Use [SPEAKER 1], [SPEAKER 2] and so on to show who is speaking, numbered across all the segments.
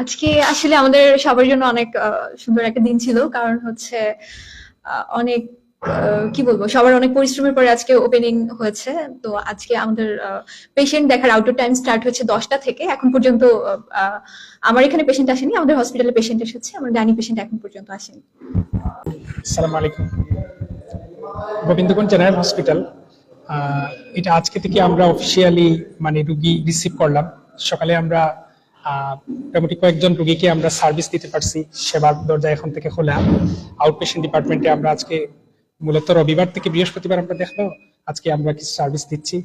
[SPEAKER 1] আজকে আসলে আমাদের সবার জন্য অনেক সুন্দর একটা দিন ছিল। কারণ হচ্ছে অনেক কি বলবো, সবার অনেক পরিশ্রমের পরে আজকে ওপেনিং হয়েছে। তো আজকে আমাদের পেশেন্ট দেখার আউটডোর টাইম স্টার্ট হচ্ছে 10টা থেকে। এখন পর্যন্ত আমার এখানে পেশেন্ট আসেনি, আমাদের হসপিটালে পেশেন্ট এসেছে, আমার গাইনি পেশেন্ট এখন পর্যন্ত আসেনি।
[SPEAKER 2] আসসালামু আলাইকুম। গোবিন্দগঞ্জ জেনারেল হসপিটাল, এটা আজকে থেকে আমরা অফিসিয়ালি রুগী রিসিভ করলাম। সকালে আমরা মোটামুটি কয়েকজন রুগীকে আমরা সার্ভিস দিতে পারছি। সেবার দরজা এখন থেকে খোলা। আউট পেশেন্ট ডিপার্টমেন্টে আমরা আজকে মূলত রবিবার থেকে বৃহস্পতিবার আমরা দেখলো, আজকে আমরা কিছু সার্ভিস দিচ্ছি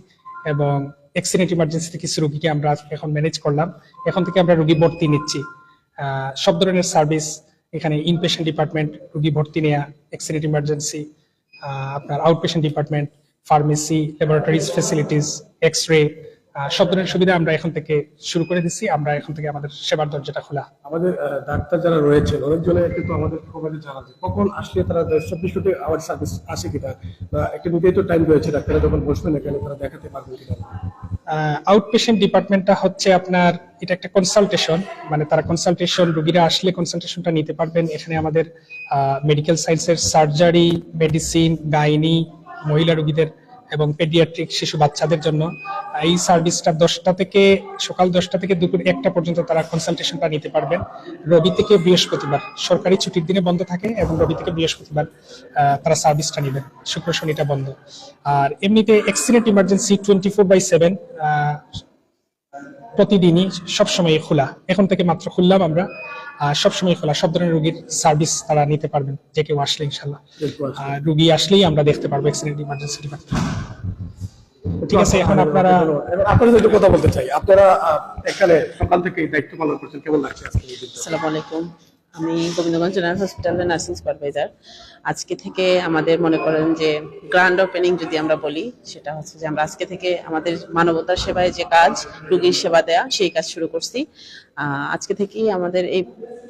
[SPEAKER 2] এবং অ্যাক্সিডেন্ট ইমার্জেন্সিতে কিছু রুগীকে আমরা এখন ম্যানেজ করলাম। এখন থেকে আমরা রুগী ভর্তি নিচ্ছি। সব ধরনের সার্ভিস এখানে ইনপেশেন্ট ডিপার্টমেন্ট, রুগী ভর্তি নেওয়া, অ্যাক্সিডেন্ট ইমার্জেন্সি, আপনার out patient department, pharmacy, laboratories facilities, X ray, সব ধরনের সুবিধা আমরা এখন থেকে শুরু করে দিচ্ছি। আমরা এখন থেকে আমাদের সেবার দরজাটা খোলা।
[SPEAKER 3] আমাদের ডাক্তার যারা রয়েছেন অনেকজনের কিন্তু আমাদের খবরে জানা যায় কখন আসলে তারা 24 আওয়ার সার্ভিস আসে কিনা, বা একটা নির্ধারিত টাইম রয়েছে ডাক্তাররা যখন বসবেন এখানে তারা দেখাতে পারবেন কিনা।
[SPEAKER 2] আউট পেশেন্ট ডিপার্টমেন্টটা হচ্ছে আপনার এটা একটা কনসালটেশন, তারা কনসালটেশন, রোগীরা আসলে কনসালটেশনটা নিতে পারবেন। এখানে আমাদের মেডিকেল সায়েন্সের সার্জারি, মেডিসিন, গাইনি, মহিলা রোগীদের এবং পেডিয়াট্রিক শিশু বাচ্চাদের জন্য এই সার্ভিসটা সকাল 10টা থেকে দুপুর 1টা পর্যন্ত তারা কনসালটেশনটা নিতে পারবেন। রবি থেকে বৃহস্পতিবার, সরকারি ছুটির দিনে বন্ধ থাকে এবং রবি থেকে বৃহস্পতিবার তারা সার্ভিসটা নেবেন, শুক্র শনিটা বন্ধ। আর এমনিতে অ্যাক্সিডেন্ট ইমার্জেন্সি 24/7 প্রতিদিনই সবসময় খোলা। এখন থেকে মাত্র খুললাম আমরা, সবসময় খোলা। সব ধরনের রোগীর সার্ভিস তারা নিতে পারবেন, যে কেউ আসলে ইনশাল্লাহ। রোগী আসলেই আমরা দেখতে পারবো অ্যাক্সিডেন্ট ইমার্জেন্সি ডিপার্টমেন্ট। ঠিক আছে, এখন আপনাদের
[SPEAKER 3] একটু কথা বলতে চাই। আপনারা এখানে সকাল থেকে দায়িত্ব পালন করছেন, কেমন লাগছে আজকে?
[SPEAKER 4] আসসালামু আলাইকুম, আমি গোবিন্দগঞ্জ জেনারেল হসপিটালের নার্সিং সুপারভাইজার। আজকে থেকে আমাদের মনে করেন যে গ্র্যান্ড ওপেনিং যদি আমরা বলি, সেটা হচ্ছে যে আমরা আজকে থেকে আমাদের মানবতার সেবায় যে কাজ, রোগীর সেবা দেয়া, সেই কাজ শুরু করছি। আজকে থেকেই আমাদের এই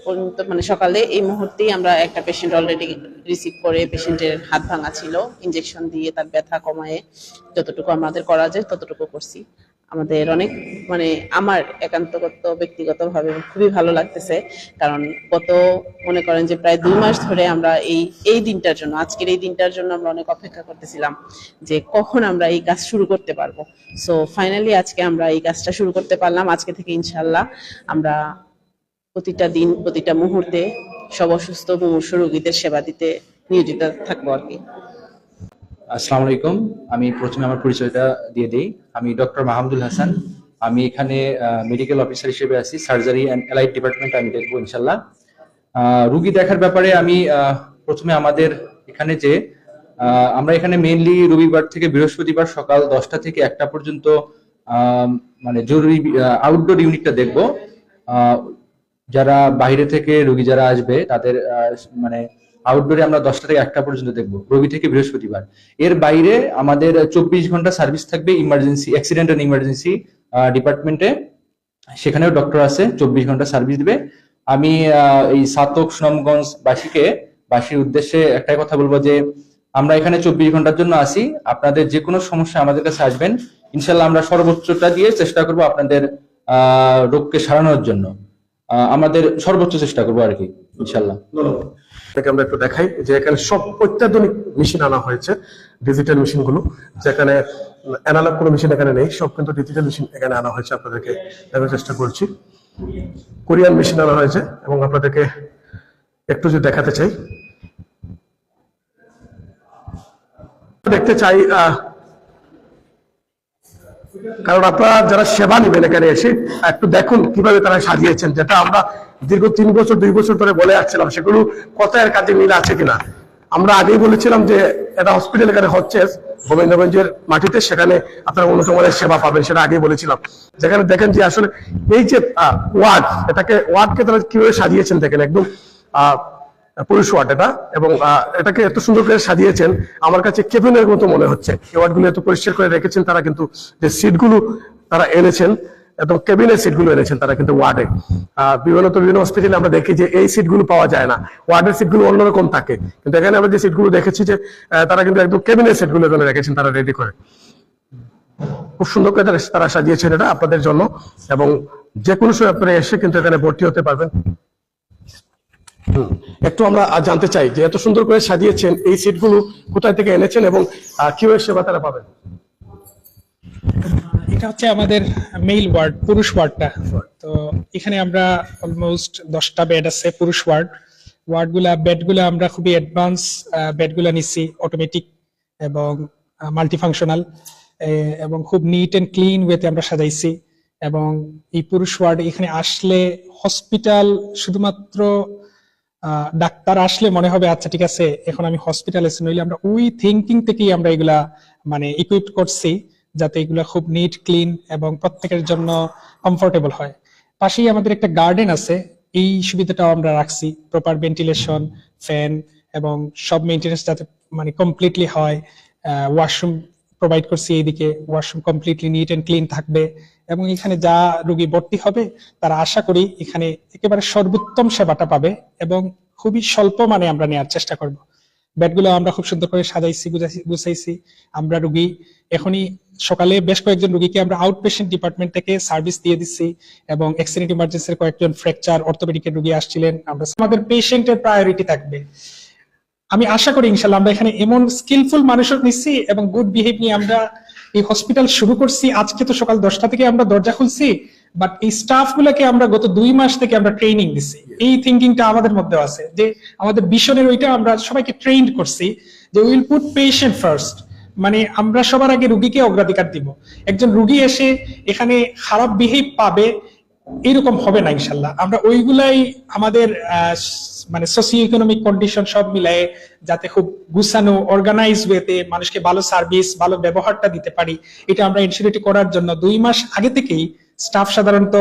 [SPEAKER 4] পর্যন্ত সকালে এই মুহূর্তেই আমরা একটা পেশেন্ট অলরেডি রিসিভ করে, পেশেন্টের হাত ভাঙা ছিল, ইনজেকশন দিয়ে তার ব্যথা কমায়ে যতটুকু আমাদের করা যায় ততটুকু করছি। আমাদের অনেক আমার একান্তগত ব্যক্তিগতভাবে খুবই ভালো লাগতেছে, কারণ মনে করেন যে প্রায় 2 মাস ধরে আমরা এই দিনটার জন্য, আজকের এই দিনটার জন্য আমরা অনেক অপেক্ষা করতেছিলাম যে কখন আমরা এই কাজ শুরু করতে পারবো। সো ফাইনালি আজকে আমরা এই কাজটা শুরু করতে পারলাম। আজকে থেকে ইনশাল্লাহ আমরা প্রতিটা দিন, প্রতিটা মুহূর্তে সব অসুস্থ মুমূর্ষু রোগীদের সেবা দিতে নিয়োজিত থাকবো আর কি।
[SPEAKER 5] আসসালামু আলাইকুম, আমি প্রথমে আমার পরিচয়টা দিয়ে দিই। আমি ডক্টর মাহমুদুল হাসান। আমি এখানে মেডিকেল অফিসার হিসেবে আছি। সার্জারি অ্যান্ড অ্যালাইড ডিপার্টমেন্ট আমি দেখবো ইনশাল্লাহ। রুগী দেখার ব্যাপারে আমি প্রথমে আমাদের এখানে যে আমরা এখানে মেইনলি রবিবার থেকে বৃহস্পতিবার সকাল 10টা থেকে 1টা পর্যন্ত জরুরি আউটডোর ইউনিটটা দেখবো। যারা বাইরে থেকে রোগী যারা আসবে তাদের আউটডোরে আমরা 10টা থেকে 1টা পর্যন্ত দেখবো, রবি থেকে বৃহস্পতিবার। এর বাইরে আমাদের 24 ঘন্টা সার্ভিস থাকবে ইমার্জেন্সি, অ্যাক্সিডেন্ট এন্ড ইমার্জেন্সি ডিপার্টমেন্টে। সেখানেও ডক্টর আছে, 24 ঘন্টা সার্ভিস দিবে। আমি এই সাতক সুনামগঞ্জ বাসীর উদ্দেশ্যে একটাই কথা বলবো যে আমরা এখানে 24 ঘন্টার জন্য আসি। আপনাদের যে কোনো সমস্যা আমাদের কাছে আসবেন, ইনশাল্লাহ আমরা সর্বোচ্চটা দিয়ে চেষ্টা করবো আপনাদের রোগকে সারানোর জন্য। আমাদের সর্বোচ্চ চেষ্টা করবো আর কি, ইনশাল্লাহ।
[SPEAKER 3] আমরা একটু দেখাই যে এখানে সব অত্যাধুনিক মেশিন আনা হয়েছে, ডিজিটাল মেশিন গুলো, যেখানে অ্যানালগ কোনো মেশিন এখানে নেই, সব কিন্তু ডিজিটাল মেশিন এখানে আনা হয়েছে। আপনাদেরকে দেখার চেষ্টা করছি। কোরিয়ান মেশিন আনা হয়েছে এবং আপনাদেরকে একটু যদি দেখাতে চাই, দেখতে চাই, কারণ আপনারা যারা সেবা নেবেন এখানে এসে একটু দেখুন কিভাবে তারা সাজিয়েছেন, যেটা আমরা দীর্ঘ 3 বছর 2 বছর ধরে বলে আসছিলাম, সেগুলো কথার কাজে মিল আছে কিনা। আমরা আগেই বলেছিলাম যে এটা হসপিটাল এখানে হচ্ছে গোবিন্দগঞ্জের মাটিতে, সেখানে আপনারা উন্নত মানের সেবা পাবেন, সেটা আগেই বলেছিলাম। যেখানে দেখেন যে আসলে এই যে ওয়ার্ডকে তারা কিভাবে সাজিয়েছেন দেখেন, একদম পুরুষ ওয়ার্ড এটা, এবং এটাকে এত সুন্দর করে সাজিয়েছেন, আমার কাছে কেবিনের মতো মনে হচ্ছে। এই ওয়ার্ডগুলো এত পরিষ্কার করে রেখেছেন তারা, কিন্তু যে সিটগুলো তারা এনেছেন, এবং কেবিনের সিটগুলো এনেছেন তারা কিন্তু ওয়ার্ডে। বিভিন্ন হসপিটালে আমরা দেখি যে এই সিটগুলো পাওয়া যায় না, ওয়ার্ডের সিটগুলো অন্যরকম থাকে, কিন্তু এখানে আমরা যে সিটগুলো দেখেছি যে তারা কিন্তু একদম কেবিনের সিটগুলো এখানে রেখেছেন তারা রেডি করে। খুব সুন্দর করে তারা সাজিয়েছেন এটা আপনাদের জন্য, এবং যে কোনো সময় আপনারা এসে কিন্তু এখানে ভর্তি হতে পারবেন। একটু আমরা জানতে চাই যে এত সুন্দর করে সাজিয়েছেন, এই সিটগুলো কোথায় থেকে এনেছেন এবং কিভাবে সেবা তারা পাবেন?
[SPEAKER 2] এটা হচ্ছে আমাদের মেল ওয়ার্ড, পুরুষ ওয়ার্ডটা। তো এখানে আমরা অলমোস্ট 10টা বেড আছে পুরুষ বেডগুলা আমরা খুবই অ্যাডভান্স বেডগুলা নিচ্ছি, অটোমেটিক এবং মাল্টিফাংশনাল, এবং খুব নিট এন্ড ক্লিন ওয়েতে আমরা সাজাইছি। এবং এই পুরুষ ওয়ার্ড এখানে আসলে হসপিটাল শুধুমাত্র ডাক্তার আসলে মনে হবে আচ্ছা ঠিক আছে এখন আমি হসপিটালে আছি, নইলে আমরা ওই থিঙ্কিং থেকেই আমরা এগুলা মানে ইকুইপ করছি যাতে এগুলা খুব নিট ক্লিন এবং প্রত্যেকের জন্য কমফোর্টেবল হয়। পাশেই আমাদের একটা গার্ডেন আছে, এই সুবিধাটাও আমরা রাখছি, প্রপার ভেন্টিলেশন, ফ্যান এবং সব মেইনটেনেন্স যাতে মানে কমপ্লিটলি হয়। ওয়াশরুম প্রোভাইড করছি, এইদিকে washroom completely neat and clean থাকবে। এবং এখানে যা রোগী ভর্তি হবে তারা আশা করি এখানে একেবারে সর্বোত্তম সেবাটা পাবে এবং খুবই স্বল্প মানে আমরা নেওয়ার চেষ্টা করব। বেডগুলো আমরা খুব সুন্দর করে সাজাইছি, গুছাইছি। আমরা রোগী এখনই সকালে বেশ কয়েকজন রোগীকে আমরা আউট পেশেন্ট ডিপার্টমেন্ট থেকে সার্ভিস দিয়ে দিচ্ছি এবং অ্যাক্সিডেন্ট ইমার্জেন্সির কয়েকজন ফ্র্যাকচার অর্থোপেডিকের রোগী আসছিলেন। আমরা আমাদের পেশেন্টের প্রায়োরিটি থাকবে। আমি আশা করি ইনশাল্লাহ আমরা এখানে এমন স্কিলফুল মানুষও নিচ্ছি এবং গুড বিহেভ নিয়ে আমরা এই হসপিটাল শুরু করছি। আজকে তো সকাল 10টা থেকে আমরা দরজা খুলছি, বাট এই স্টাফ গুলাকে আমরা গত 2 মাস থেকে আমরা ট্রেনিং দিচ্ছি। এই থিঙ্কিংটা আমাদের মধ্যে আছে যে আমাদের মিশনের ওইটা আমরা সবাইকে ট্রেন্ড করছি যে উইল পুট পেশেন্ট ফার্স্ট, মানে আমরা সবার আগে রুগীকে অগ্রাধিকার দিব। একজন রুগী এসে এখানে খারাপ বিহেভ পাবে এরকম হবে না ইনশাল্লাহ। আমরা ওইগুলাই আমাদের মানে সোশিও ইকোনমিক কন্ডিশন সব মিলায়ে যাতে খুব গুছানো অর্গানাইজ ওয়েতে মানুষকে ভালো সার্ভিস ভালো ব্যবহারটা দিতে পারি, এটা আমরা ইনশিওরিটি করার জন্য 2 মাস আগে থেকেই স্টাফ সাধারণত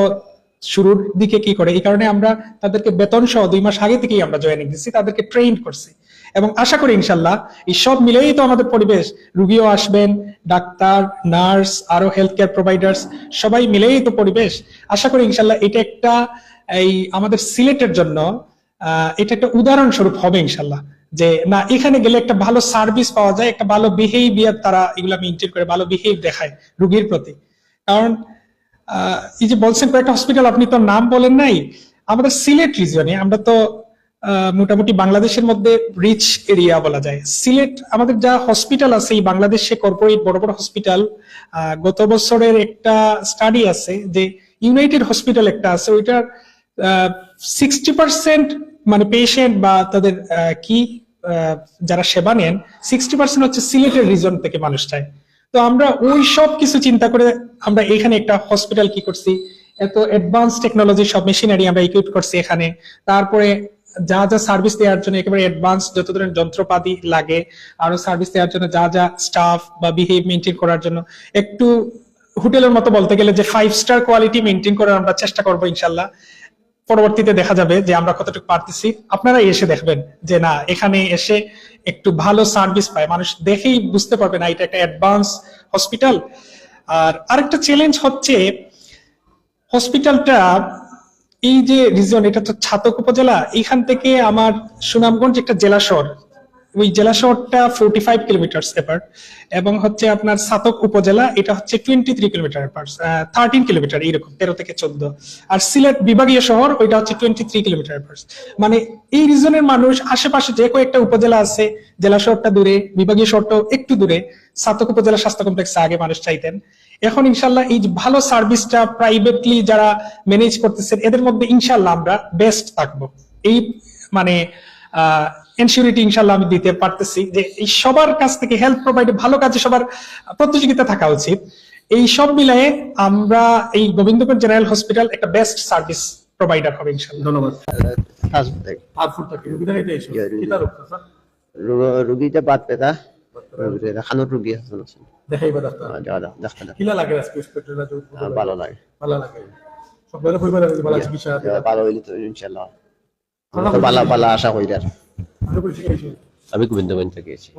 [SPEAKER 2] শুরুর দিকে কি করে এই কারণে আমরা তাদেরকে বেতন সহ 2 মাস আগে থেকেই আমরা জয়েনিং দিচ্ছি, তাদেরকে ট্রেন করছি। এবং আশা করি ইনশাল্লাহ এই সব মিলেই তো আমাদের পরিবেশ, রুগীও আসবেন, ডাক্তার, নার্স, আরো হেলথ কেয়ার প্রোভাইডার্স সবাই মিলেই তো পরিবেশ। আশা করি ইনশাল্লাহ এটা একটা এই আমাদের সিলেটের জন্য এটা একটা উদাহরণস্বরূপ হবে ইনশাল্লাহ, যে না এখানে গেলে একটা ভালো সার্ভিস পাওয়া যায়, একটা ভালো বিহেভিয়ার তারা এগুলা মেনটেন করে ভালো বিহেভ দেখায় রুগীর প্রতি। কারণ এই যে বলছেন কয়েকটা হসপিটাল, আপনি তো নাম বলেন নাই, আমাদের সিলেট রিজিয়নে আমরা তো মোটামুটি বাংলাদেশের মধ্যে রিচ এরিয়া বলা যায়। সিলেট আমাদের যা হসপিটাল আছে এই বাংলাদেশে কর্পোরেট বড় বড় হসপিটাল, গত বছরের একটা স্টাডি আছে যে ইউনাইটেড হসপিটাল একটা আছে, ওইটার 60% মানে পেশেন্ট বা তাদের কি যারা সেবা নেন 60% হচ্ছে সিলেটের রিজন থেকে মানুষ চায়। তো আমরা ওই সব কিছু চিন্তা করে আমরা এখানে একটা হসপিটাল কি করছি, এত অ্যাডভান্স টেকনোলজি সব মেশিনারি আমরা ইকুইপ করছি এখানে। তারপরে যা যা সার্ভিস দেওয়ার জন্য একেবারে অ্যাডভান্স যত ধরনের যন্ত্রপাতি লাগে, আরো সার্ভিস দেওয়ার জন্য যা যা স্টাফ বা বিহেভ মেনটেন করার জন্য একটু হোটেলের মতো বলতে গেলে যে 5 স্টার কোয়ালিটি মেনটেন করার আমরা চেষ্টা করবো ইনশাল্লাহ। পরবর্তীতে দেখা যাবে যে আমরা কতটুকু পারতেছি, আপনারা এসে দেখবেন যে না এখানে এসে একটু ভালো সার্ভিস পায়, মানুষ দেখেই বুঝতে পারবে না এটা একটা অ্যাডভান্স হসপিটাল। আর আরেকটা চ্যালেঞ্জ হচ্ছে হসপিটালটা এই যে রিজন, এটা তো ছাতক উপজেলা, এখান থেকে আমার সুনামগঞ্জ একটা জেলা শহর, ওই জেলা শহরটা 45 কিলোমিটার অ্যাপার্ট, এবং হচ্ছে আপনার ছাতক উপজেলা এটা হচ্ছে 23 কিলোমিটার অ্যাপার্ট, 13 কিলোমিটার এইরকম 13 থেকে 14। আর সিলেট বিভাগীয় শহর ওইটা হচ্ছে 23 কিলোমিটার অ্যাপার্ট। মানে এই রিজনের মানুষ আশেপাশে যে কয়েকটা উপজেলা আছে, জেলা শহরটা দূরে, বিভাগীয় শহরটাও একটু দূরে, ছাতক উপজেলা স্বাস্থ্য কমপ্লেক্সে আগে মানুষ চাইতেন। এখন ইনশাল্লাহ এই ভালো সার্ভিসটা প্রাইভেটলি যারা ম্যানেজ করতেছেন এদের মধ্যে ইনশাল্লাহ আমরা বেস্ট থাকবো। এই মানে এনসিউরিটি ইনশাল্লাহ আমি দিতে পারতেছি যে এই সবার কাছ থেকে হেলথ প্রোভাইডে ভালো কাজে সবার প্রতিযোগিতা থাকা উচিত। এই সব মিলায়ে আমরা এই গোবিন্দগঞ্জ জেনারেল হসপিটাল একটা বেস্ট সার্ভিস প্রোভাইডার হবে ইনশাল্লাহ।
[SPEAKER 3] ধন্যবাদ।
[SPEAKER 6] রুগীটা বাদ পেতা খানোর রুগী আছে
[SPEAKER 3] দেখাইবা ডাক্তার
[SPEAKER 6] ডাক্তার
[SPEAKER 3] কিলা লাগে আজকে হসপিটালে
[SPEAKER 6] ভালো লাগে
[SPEAKER 3] ভালো লাগে সবগুলো কইবা লাগে ভালো চিকিৎসা
[SPEAKER 6] ভালো হইলে তো ইনশাআল্লাহ ভালো ভালো আশা করি। আর
[SPEAKER 3] ভালো করে শিখাইছো?
[SPEAKER 6] আমি গোবিন্দগঞ্জ থেকে এসেছি।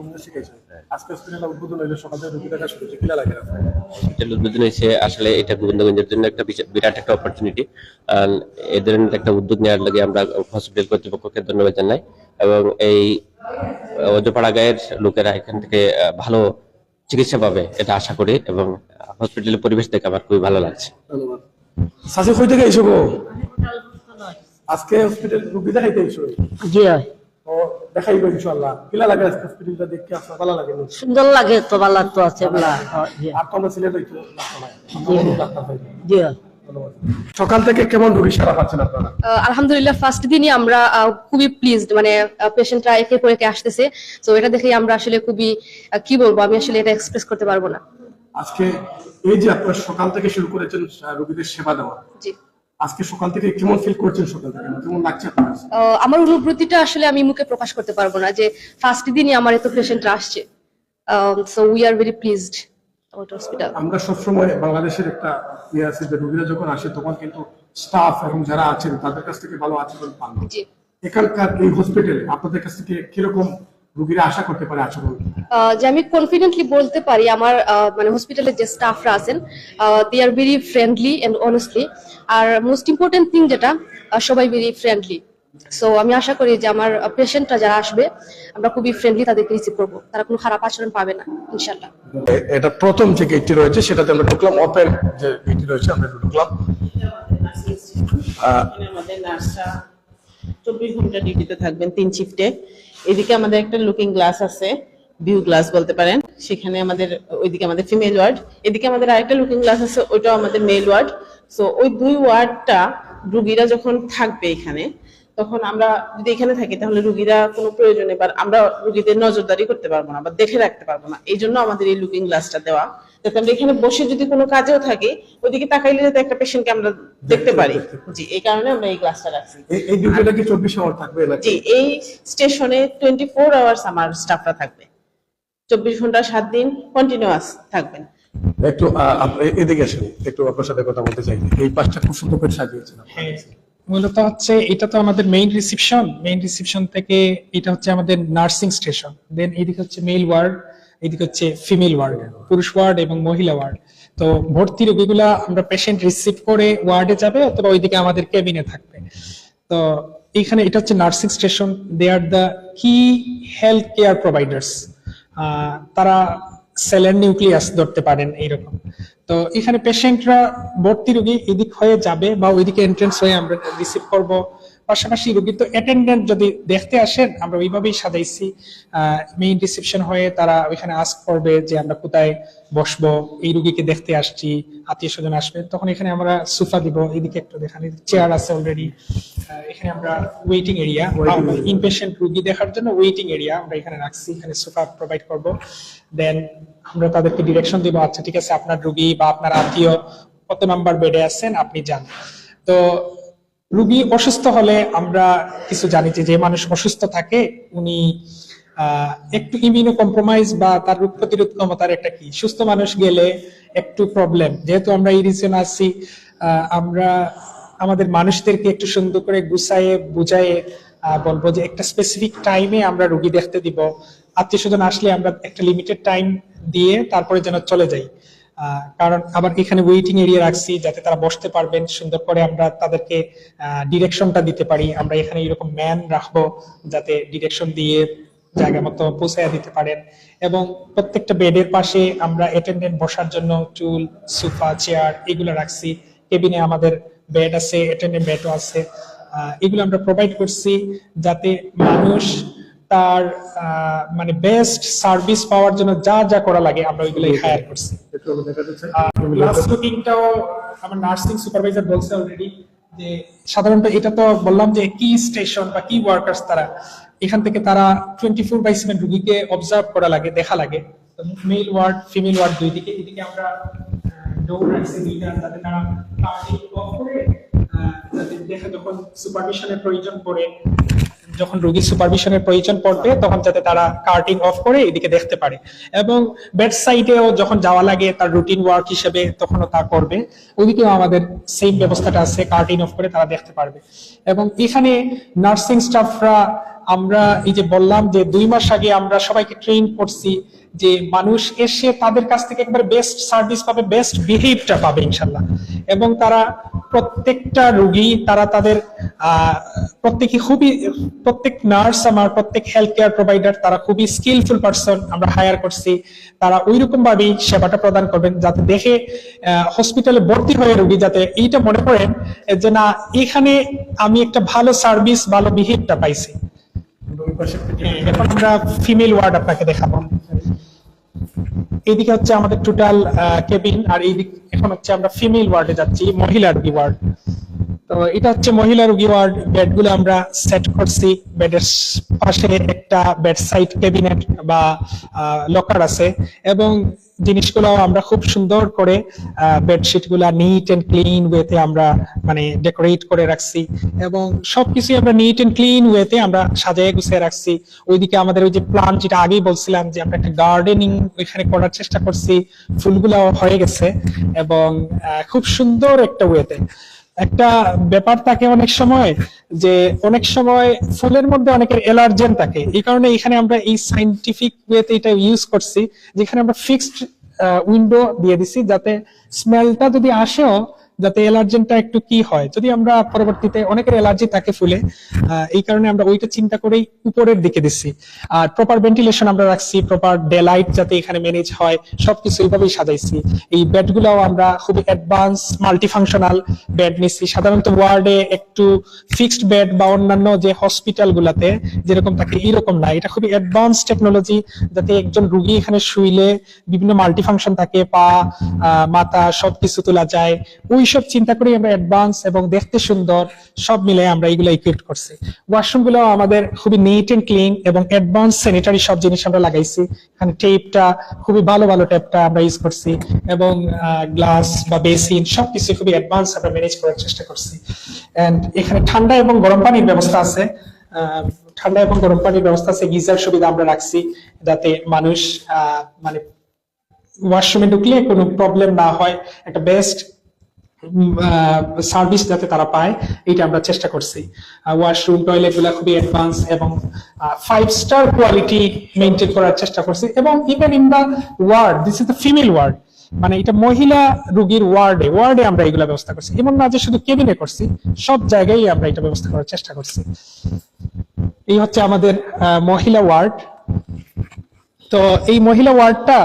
[SPEAKER 3] আজকে হসপিটালে উদ্বোধন হইলো, সকালে রোগী দেখা শুরু হয়েছে, কিলা লাগে
[SPEAKER 6] হসপিটাল উদ্বোধন হয়েছে, আসলে এটা গোবিন্দগঞ্জের জন্য একটা বিরাট একটা অপরচুনিটি। এদের একটা উদ্যোগ নেওয়ার লাগে আমরা হসপিটাল কর্তৃপক্ষকে ধন্যবাদ জানাই এবং এই অজপাড়া গায়ের লোকেরা এখান থেকে ভালো চিকিৎসা পাবে এটা আশা করি এবং হসপিটালের পরিবেশ দেখে আমার খুবই ভালো লাগছে।
[SPEAKER 3] ধন্যবাদ। সাসি কই থেকে এসো গো? আজকে হসপিটাল রুগী দেখাইতে এসো?
[SPEAKER 7] জি হয়।
[SPEAKER 3] ও দেখাইবো ইনশাআল্লাহ। কিলা লাগে আজকে হসপিটালটা দেখতে আপনার ভালো লাগে না?
[SPEAKER 7] সুন্দর লাগে তো, ভালো তো আছে বলা। জি
[SPEAKER 3] আর তো আমরা সিলেট হইতো
[SPEAKER 7] জি হয়।
[SPEAKER 3] সকাল থেকে কেমন রুগী সারা পাচ্ছেন আপনারা?
[SPEAKER 8] আলহামদুলিল্লাহ ফার্স্ট দিনই আমরা খুবই প্লিজড, মানে পেশেন্টরা একে পর একে আসতেছে, তো এটা দেখেই আমরা আসলে খুবই কি বলবো, আমি আসলে এটা এক্সপ্রেস করতে পারবো না।
[SPEAKER 3] আজকে এই যে আপনারা সকাল থেকে শুরু করেছেন রোগীদের সেবা দেওয়া,
[SPEAKER 8] জি,
[SPEAKER 3] আজকে সকাল থেকে কেমন ফিল করছেন? সকাল থেকে কেমন লাগছে আপনার?
[SPEAKER 8] আমার অনুভূতিটা আসলে আমি মুখে প্রকাশ করতে পারবো না যে ফার্স্ট দিনই আমার এত পেশেন্টরা আসছে, so we are very pleased about hospital.
[SPEAKER 3] আমরা সবসময় বাংলাদেশের একটা ইয়ে আছে যে রোগীরা যখন আসে তখন কিন্তু স্টাফ এবং যারা আছেন তাদের কাছ থেকে ভালো আচরণ পান।
[SPEAKER 8] জি,
[SPEAKER 3] এখানকার এই হসপিটালে আপনাদের কাছ থেকে কিরকম রোগীরা আশা করতে পারে আচরণ?
[SPEAKER 8] যে আমি কনফিডেন্টলি বলতে পারি আমার মানে হসপিটালের যে স্টাফরা আছেন they are very friendly and honestly, আর মোস্ট ইম্পর্টেন্ট থিং যেটা সবাই ভেরি ফ্রেন্ডলি। সো আমি আশা করি যে আমার পেশেন্টরা যারা আসবে আমরা খুবই ফ্রেন্ডলি তাদেরকে রিসিভ করবো, তারা কোনো খারাপ আচরণ পাবে না ইনশাল্লাহ।
[SPEAKER 3] এটা প্রথম যে গেটটি রয়েছে সেটাতে আমরা ঢুকলাম, ওপেন যে গেটটি রয়েছে আমরা ঢুকলাম।
[SPEAKER 4] আমাদের নার্সরা 24 ঘন্টা ডিউটিতে থাকবেন 3 শিফটে। এদিকে আমাদের একটা লুকিং গ্লাস আছে, ভিউ গ্লাস বলতে পারেন, সেখানে আমাদের ওইদিকে আমাদের ফিমেল ওয়ার্ড, এদিকে আমাদের আরেকটা লুকিং গ্লাস আছে, ওইটাও আমাদের মেল ওয়ার্ড। সো ওই দুই ওয়ার্ডটা রুগীরা যখন থাকবে এখানে, তখন আমরা যদি এখানে থাকি তাহলে রুগীরা কোনো প্রয়োজনে বা আমরা রুগীদের নজরদারি করতে পারবো না বা দেখে রাখতে পারবো না। এই জন্য আমাদের এই লুকিং গ্লাসটা দেওয়া, যাতে আমরা এখানে বসে যদি কোনো কাজেও থাকি ওইদিকে তাকাইলে যাতে একটা পেশেন্টকে আমরা দেখতে পারি। জি, এই কারণে আমরা এই গ্লাসটা রাখছি।
[SPEAKER 3] এই ডিউটিটা কি 24 আওয়ার থাকবে নাকি?
[SPEAKER 4] জি, এই স্টেশনে 24 আওয়ার্স আমার স্টাফরা থাকবে, 24 ঘন্টা 7 দিন কন্টিনিউয়াস থাকবেন।
[SPEAKER 3] একটু এদিকে আসেন, একটু আপনার সাথে কথা বলতে চাই। এই পাঁচটা খুব সুন্দর করে সাজিয়েছেন আপনি।
[SPEAKER 2] হ্যাঁ, মূলত হচ্ছে এটা তো আমাদের মেইন রিসিপশন থেকে এটা হচ্ছে আমাদের নার্সিং স্টেশন, দেন এইদিকে হচ্ছে মেল ওয়ার্ড, এইদিকে হচ্ছে ফিমেল ওয়ার্ড, পুরুষ ওয়ার্ড এবং মহিলা ওয়ার্ড। তো ভর্তি রোগীগুলা আমরা পেশেন্ট রিসিভ করে ওয়ার্ডে যাবে অথবা ওইদিকে আমাদের কেবিনে থাকবে। তো এখানে এটা হচ্ছে nursing station, they are the key health care providers, তারা সেলের নিউক্লিয়াস ধরতে পারেন এইরকম। তো এখানে পেশেন্টরা ভর্তি রোগী এদিক হয়ে যাবে বা ওইদিকে এন্ট্রেন্স হয়ে আমরা রিসিভ করব। পাশাপাশি রোগী তো অ্যাটেন্ডেন্ট যদি দেখতে আসেন আমরা ওইভাবেই সাজাইছি, মেইন রিসেপশন হয়ে তারা ওইখানে আস্ক করবে যে আমরা কোথায় বসবো, এই রোগীকে দেখতে আসছি, আত্মীয় স্বজন আসবে, তখন এখানে আমরা সোফা দিব, এদিকে একটু দেখানি চেয়ার আছে অলরেডি, এখানে আমরা ওয়েটিং এরিয়া, ইনপেশেন্ট রোগী দেখার জন্য ওয়েটিং এরিয়া আমরা এখানে রাখছি, এখানে সোফা প্রোভাইড করব। দেন আমরা তাদেরকে ডিরেকশন দিব, আচ্ছা ঠিক আছে আপনার রোগী বা আপনার আত্মীয় কত নাম্বার বেডে আছেন আপনি যান। তো রোগী অসুস্থ হলে আমরা কিছু জানি যে মানুষ অসুস্থ থাকে উনি একটু ইমিউনো কম্প্রোমাইজ বা তার রোগ প্রতিরোধ ক্ষমতার একটা কি, সুস্থ মানুষ গেলে একটু প্রবলেম, যেহেতু আমরা এই রিজনে আছি আমরা আমাদের মানুষদেরকে একটু সুন্দর করে গুছায়ে বুঝায়ে বলবো যে একটা স্পেসিফিক টাইমে আমরা রোগী দেখতে দিব, আত্মীয় স্বজন আসলে আমরা একটা লিমিটেড টাইম দিয়ে তারপরে যেন চলে যাই। কারণ আবার এখানে ওয়েটিং এরিয়া রাখছি যাতে তারা বসতে পারবেন সুন্দর করে, আমরা তাদেরকে ডিরেকশনটা দিতে পারি। আমরা এখানে এরকম ম্যান রাখবো যাতে ডিরেকশন দিয়ে জায়গা মতো পৌঁছায় দিতে পারেন, এবং প্রত্যেকটা বেডের পাশে আমরা অ্যাটেন্ডেন্ট বসার জন্য চুল, সোফা, চেয়ার এগুলো রাখছি। কেবিনে আমাদের বেড আছে, অ্যাটেন্ডেন্ট বেডও আছে, এগুলো আমরা প্রোভাইড করছি যাতে মানুষ তার মানে বেস্ট সার্ভিস পাওয়ার জন্য যা যা করা লাগে আমরা ওইগুলোই হায়ার করছি। ক্লাস লুকিংটাও আমার নার্সিং সুপারভাইজার বলছে অলরেডি যে সাধারণত এটা তো বললাম যে কি স্টেশন বা কি ওয়ার্কার্স তারা, এখান থেকে তারা 24/7 রোগীকে অবজার্ভ করা লাগে, দেখা লাগে। মেল ওয়ার্ড ফিমেল ওয়ার্ড দুই দিকে, এদিকে আমরা ডোর রাখছি দুইটা যাতে তারা কার্টিং অফ করে যাতে দেখে যখন সুপারভিশনের প্রয়োজন পড়ে, যখন রোগী সুপারভিশনের প্রয়োজন পড়বে তখন যাতে তারা কার্টিং অফ করে এদিকে দেখতে পারে, এবং বেড সাইডেও যখন যাওয়া লাগে তার রুটিন ওয়ার্ক হিসেবে তখনও তা করবে। ওইদিকেও আমাদের সেম ব্যবস্থাটা আছে, কার্টিং অফ করে তারা দেখতে পারবে। এবং এখানে নার্সিং স্টাফরা আমরা এই যে বললাম যে 2 মাস আগে আমরা সবাইকে ট্রেন করছি যে মানুষ এসে তাদের কাছ থেকে একবার বেস্ট সার্ভিস পাবে, বেস্ট বিহেভটা পাবে ইনশাল্লাহ। এবং তারা প্রত্যেকটা রোগী তারা তাদের প্রত্যেক নার্স, আমার প্রত্যেক হেলথ কেয়ার প্রোভাইডার তারা খুবই স্কিলফুল পারসন আমরা হায়ার করছি। তারা ওইরকম ভাবেই সেবাটা প্রদান করবেন যাতে দেখে হসপিটালে ভর্তি হয়ে রোগী যাতে এইটা মনে করেন যে না, এখানে আমি একটা ভালো সার্ভিস, ভালো বিহেভটা পাইছি। এখন আমরা ফিমেল ওয়ার্ড আপনাকে দেখাবো। এইদিকে হচ্ছে আমাদের টোটাল কেবিন, আর এইদিক এখন হচ্ছে আমরা ফিমেল ওয়ার্ডে যাচ্ছি, মহিলা রোগী ওয়ার্ড। তো এটা হচ্ছে মহিলা রোগী ওয়ার্ড। বেডগুলো আমরা সেট করছি, বেডের পাশে একটা বেড সাইড ক্যাবিনেট বা লকার আছে, এবং জিনিসগুলো আমরা খুব সুন্দর করে বেডশিট গুলা নিট এন্ড ক্লিন ওয়েতে আমরা মানে ডেকোরেট করে রাখছি, এবং সবকিছু আমরা নিট এন্ড ক্লিন ওয়েতে আমরা সাজিয়ে গুছিয়ে রাখছি। ওইদিকে আমাদের ওই যে প্লান্ট, যেটা আগেই বলছিলাম যে আমরা একটা গার্ডেনিং ওইখানে করার চেষ্টা করছি, ফুলগুলো হয়ে গেছে এবং খুব সুন্দর একটা ওয়েতে। একটা ব্যাপার থাকে অনেক সময় যে অনেক সময় ফুলের মধ্যে অনেকের অ্যালার্জেন থাকে, এই কারণে এখানে আমরা এই সাইন্টিফিক ওয়েতে এটা ইউজ করছি, যেখানে আমরা ফিক্সড উইন্ডো দিয়ে দিছি যাতে স্মেলটা যদি আসেও যাতে অ্যালার্জেনটা একটু কি হয়, যদি আমরা পরবর্তীতে অনেকের অ্যালার্জি থাকে ফুলে, এই কারণে আমরা ওইটা চিন্তা করেই উপরের দিকে দিচ্ছি। আর প্রপার ভেন্টিলেশন আমরা রাখছি, প্রপার ডে লাইট যাতে এখানে ম্যানেজ হয়, সবকিছু এইভাবেই সাজাইছি। এই বেডগুলোও আমরা খুবই অ্যাডভান্স মাল্টিফাংশনাল বেড নিচ্ছি। সাধারণত ওয়ার্ডে একটু ফিক্সড বেড বা অন্যান্য যে হসপিটাল গুলাতে যেরকম থাকে এরকম না, এটা খুবই অ্যাডভান্স টেকনোলজি, যাতে একজন রোগী এখানে শুইলে বিভিন্ন মাল্টিফাংশন থাকে, পা মাথা সবকিছু তোলা যায়, ওই সব চিন্তা করি আমরা অ্যাডভান্স এবং দেখতে সুন্দর সব মিলে আমরা এগুলো ইকুইপ করছি। ওয়াশরুম গুলো আমাদের খুবই নিট এন্ড ক্লিন এবং অ্যাডভান্স স্যানিটারি সব জিনিস আমরা লাগাইছি। এখানে টেপটা খুবই ভালো ভালো টেপটা আমরা ইউজ করছি, এবং গ্লাস বা বেসিন সবকিছু খুবই অ্যাডভান্স আমরা ম্যানেজ করার চেষ্টা করছি। এন্ড এখানে ঠান্ডা এবং গরম পানির ব্যবস্থা আছে, ঠান্ডা এবং গরম পানির ব্যবস্থা আছে, গিজার সুবিধা আমরা রাখছি যাতে মানুষ মানে ওয়াশরুমে ঢুকলে কোনো প্রবলেম না হয়, একটা বেস্ট সার্ভিস যাতে তারা পায়, এটা আমরা চেষ্টা করছি। ওয়াশরুম টয়লেট গুলা খুবই অ্যাডভান্স এবং 5 স্টার কোয়ালিটি মেইনটেইন করার চেষ্টা করছি। এবং even in the ward, this is the female ward, মানে এটা মহিলা রোগীর ওয়ার্ডে আমরা এগুলা ব্যবস্থা করছি। এমন না যে শুধু কেবিনে করছি, সব জায়গায় আমরা এটা ব্যবস্থা করার চেষ্টা করছি। এই হচ্ছে আমাদের মহিলা ওয়ার্ড। তো এই মহিলা ওয়ার্ডটা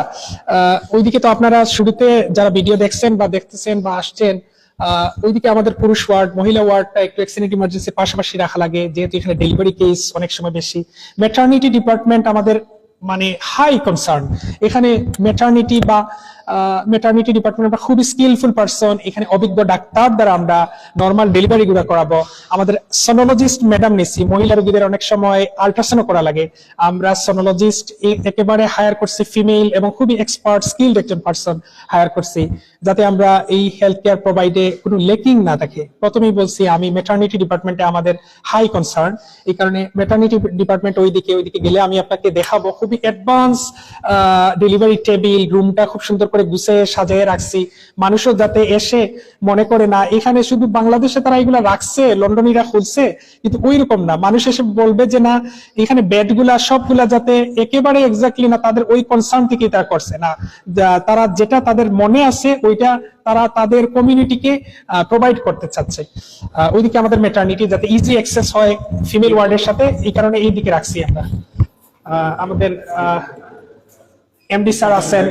[SPEAKER 2] ওইদিকে তো আপনারা শুরুতে যারা ভিডিও দেখছেন বা দেখতেছেন বা আসছেন, ওইদিকে আমাদের পুরুষ ওয়ার্ড, মহিলা ওয়ার্ডটা একটু অ্যাক্সিডেন্ট ইমার্জেন্সি পাশাপাশি রাখা লাগে, যেহেতু এখানে ডেলিভারি কেস অনেক সময় বেশি। ম্যাটারনিটি ডিপার্টমেন্ট আমাদের মানে হাই কনসার্ন, এখানে ম্যাটারনিটি ডিপার্টমেন্ট আমরা খুবই স্কিলফুল পারসন, এখানে অভিজ্ঞ ডাক্তার দ্বারা আমরা নর্মাল ডেলিভারি গুলো করাবো। আমাদের সোনোলজিস্ট ম্যাডাম নিচ্ছি, মহিলা রোগীদের অনেক সময় আল্ট্রাসাউন্ড করা লাগে, আমরা সোনোলজিস্ট একেবারে হায়ার করছি, ফিমেল এবং খুবই এক্সপার্ট স্কিলড একজন পারসন হায়ার করছি, যাতে আমরা এই হেলথ কেয়ার প্রোভাইডে কোনো লেকিং না থাকে। প্রথমেই বলছি আমি ম্যাটারনিটি ডিপার্টমেন্টে আমাদের হাই কনসার্ন, এই কারণে ম্যাটারনিটি ডিপার্টমেন্ট ওইদিকে গেলে আমি আপনাকে দেখাবো খুবই অ্যাডভান্স ডেলিভারি টেবিল, রুমটা খুব সুন্দর করে গুছিয়ে সাজিয়ে রাখছি, মানুষও যাতে এসে মনে করে না এখানে শুধু বাংলাদেশে তারা এগুলা রাখছে, লন্ডনীরা খুলছে, কিন্তু ওই রকম না, মানুষ এসে বলবে যে না এখানে বেডগুলা সবগুলা যাতে একেবারে এক্স্যাক্টলি না, তাদের ওই কনসার্ন থেকে তারা করছে না, তারা যেটা তাদের মনে আছে ওইটা তারা তাদের কমিউনিটিকে প্রোভাইড করতে চাচ্ছে। ওইদিকে আমাদের ম্যাটারনিটি যাতে ইজি অ্যাক্সেস হয় ফিমেল ওয়ার্ডের সাথে, এই কারণে এই দিকে রাখছি আমরা। আমাদের এমডি স্যার আছেন।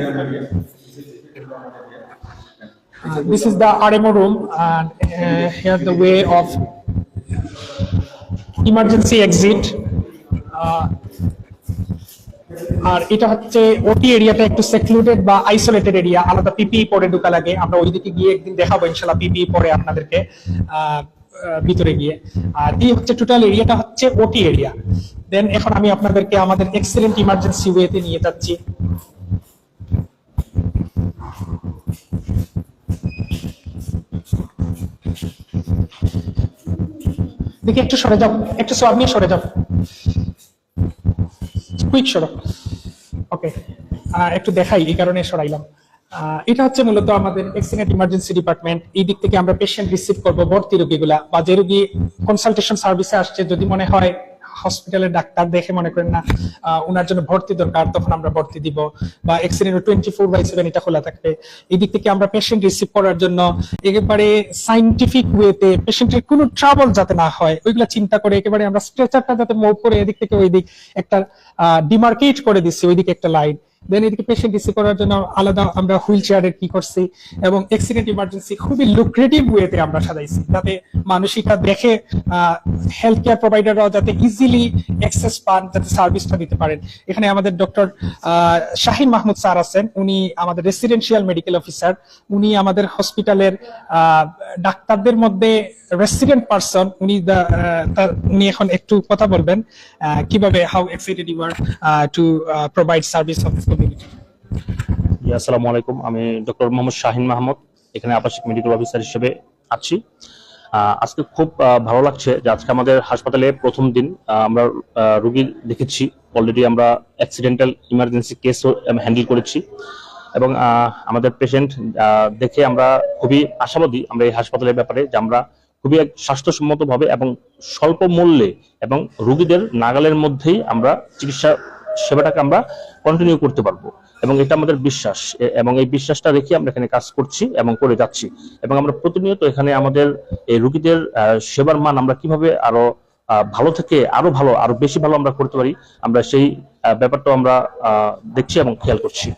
[SPEAKER 2] This is the RMO room, and here the way of emergency exit. আর এটা হচ্ছে ওটি এরিয়াটা একটু সেক্লুডেড বা আইসোলেটেড এরিয়া, আলাদা পিপিই পরে ঢোকা লাগে। আমরা ওইদিকে গিয়ে একদিন দেখাবো ইনশাআল্লাহ পিপিই পরে আপনাদেরকে ভিতরে গিয়ে। আর এই হচ্ছে টোটাল এরিয়াটা হচ্ছে ওটি এরিয়া। দেন এখন আমি আপনাদেরকে আমাদের এক্সেলেন্ট ইমার্জেন্সি ওয়েতে নিয়ে যাচ্ছি। দেখি একটু সরে যাও, একটু সব নিয়ে সরে যাও, কুইক সরো। ওকে, একটু দেখাই এই কারণে সরাইলাম। এটা হচ্ছে মূলত আমাদের এক্সিলেন্ট ইমার্জেন্সি ডিপার্টমেন্ট। এই দিক থেকে আমরা পেশেন্ট রিসিভ করবো, ভর্তি রোগীগুলা বা যে রোগী কনসালটেশন সার্ভিসে আসছে, যদি মনে হয় হসপিটালের ডাক্তার দেখে মনে করেন না ওনার জন্য ভর্তি দরকার, তখন আমরা ভর্তি দিব, বা এক্সিডেন্ট 24/7 এটা খোলা থাকবে। এই দিক থেকে আমরা পেশেন্ট রিসিভ করার জন্য একেবারে সাইন্টিফিক ওয়েতে পেশেন্টের কোনো ট্রাবল যাতে না হয় ওইগুলা চিন্তা করে একেবারে আমরা স্ট্রেচারটা যাতে মুভ করে এদিক থেকে ওই দিক একটা ডিমার্কেট করে দিচ্ছি, ওইদিকে একটা লাইন। দেন এদিকে পেশেন্ট রিসিভ করার জন্য আলাদা আমরা হুইল চেয়ারের কি করছি, এবং এক্সিডেন্ট ইমার্জেন্সি খুবই লুক্রেটিভ ওয়েতে আমরা সাজাইছি, যাতে মানুষ এটা দেখে হেলথ কেয়ার প্রোভাইডাররাও যাতে ইজিলি অ্যাক্সেস পান, যাতে সার্ভিসটা দিতে পারেন। এখানে আমাদের ডক্টর শাহিন মাহমুদ স্যার আছেন, উনি আমাদের রেসিডেন্সিয়াল মেডিকেল অফিসার। উনি আমাদের হসপিটালের ডাক্তারদের মধ্যে রেসিডেন্ট পারসন। উনি এখন একটু কথা বলবেন কিভাবে how excited you are to provide service of this community.
[SPEAKER 9] আসসালামু আলাইকুম, আমি ডক্টর মোহাম্মদ শাহিন মাহমুদ, এখানে আবাসিক মেডিকেল অফিসার হিসেবে আছি। আজকে খুব ভালো লাগছে যে আজকে আমাদের হাসপাতালে প্রথম দিন আমরা রোগী দেখেছি। অলরেডি আমরা অ্যাক্সিডেন্টাল ইমার্জেন্সি কেসও হ্যান্ডেল করেছি, এবং আমাদের পেশেন্ট দেখে আমরা খুবই আশাবাদী আমরা এই হাসপাতালের ব্যাপারে, যে আমরা খুবই স্বাস্থ্যসম্মতভাবে এবং স্বল্প মূল্যে এবং রোগীদের নাগালের মধ্যেই আমরা চিকিৎসা সেবাটাকে আমরা কন্টিনিউ করতে পারবো, এবং এটা আমাদের বিশ্বাস, এবং এই বিশ্বাসটা রেখে আমরা এখানে কাজ করছি এবং করে যাচ্ছি। এবং আমরা প্রতিনিয়ত এখানে আমাদের এই রোগীদের সেবার মান আমরা কিভাবে আরো ভালো থেকে আরো ভালো, আরো বেশি ভালো আমরা করতে পারি, আমরা সেই ব্যাপারটা আমরা দেখছি এবং খেয়াল করছি।